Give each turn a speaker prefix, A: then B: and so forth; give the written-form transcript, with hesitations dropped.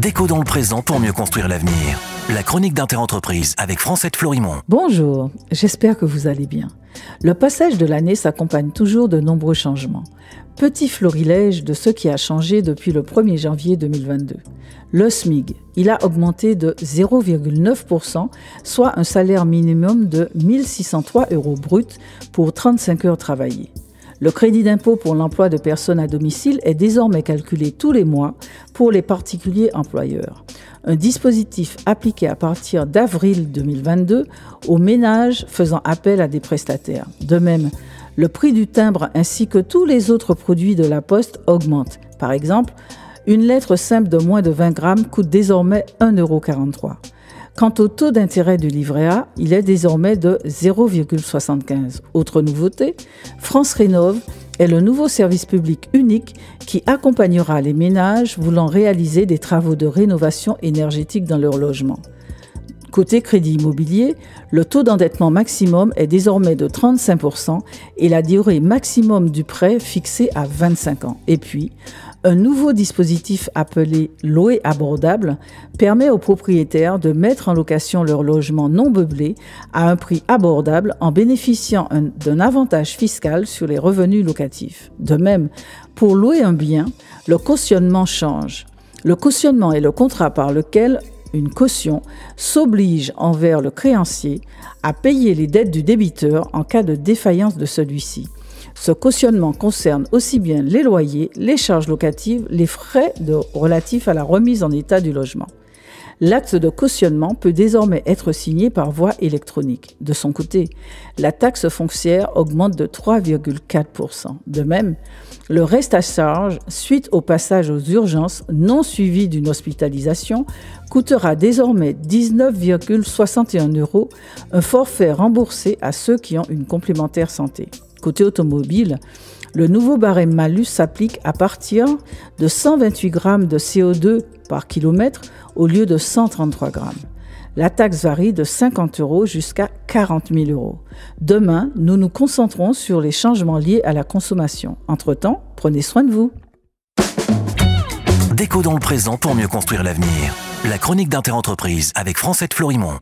A: Déco dans le présent pour mieux construire l'avenir. La chronique d'Interentreprise avec Francette Florimond.
B: Bonjour, j'espère que vous allez bien. Le passage de l'année s'accompagne toujours de nombreux changements. Petit florilège de ce qui a changé depuis le 1er janvier 2022. Le SMIC, il a augmenté de 0,9%, soit un salaire minimum de 1 603 € brut pour 35 heures travaillées. Le crédit d'impôt pour l'emploi de personnes à domicile est désormais calculé tous les mois pour les particuliers employeurs. Un dispositif appliqué à partir d'avril 2022 aux ménages faisant appel à des prestataires. De même, le prix du timbre ainsi que tous les autres produits de la Poste augmentent. Par exemple, une lettre simple de moins de 20 grammes coûte désormais 1,43 €. Quant au taux d'intérêt du livret A, il est désormais de 0,75. Autre nouveauté, France Rénov' est le nouveau service public unique qui accompagnera les ménages voulant réaliser des travaux de rénovation énergétique dans leur logement. Côté crédit immobilier, le taux d'endettement maximum est désormais de 35% et la durée maximum du prêt fixée à 25 ans. Et puis, un nouveau dispositif appelé louer abordable permet aux propriétaires de mettre en location leur logement non meublé à un prix abordable en bénéficiant d'un avantage fiscal sur les revenus locatifs. De même, pour louer un bien, le cautionnement change. Le cautionnement est le contrat par lequel une caution s'oblige envers le créancier à payer les dettes du débiteur en cas de défaillance de celui-ci. Ce cautionnement concerne aussi bien les loyers, les charges locatives, les frais relatifs à la remise en état du logement. L'acte de cautionnement peut désormais être signé par voie électronique. De son côté, la taxe foncière augmente de 3,4%. De même, le reste à charge, suite au passage aux urgences non suivi d'une hospitalisation, coûtera désormais 19,61 €, un forfait remboursé à ceux qui ont une complémentaire santé. Côté automobile, le nouveau barème malus s'applique à partir de 128 grammes de CO2 par kilomètre au lieu de 133 grammes. La taxe varie de 50 € jusqu'à 40 000 €. Demain, nous nous concentrons sur les changements liés à la consommation. Entre-temps, prenez soin de vous.
A: Déco dans le présent pour mieux construire l'avenir. La chronique d'Interentreprise avec Francette Florimond.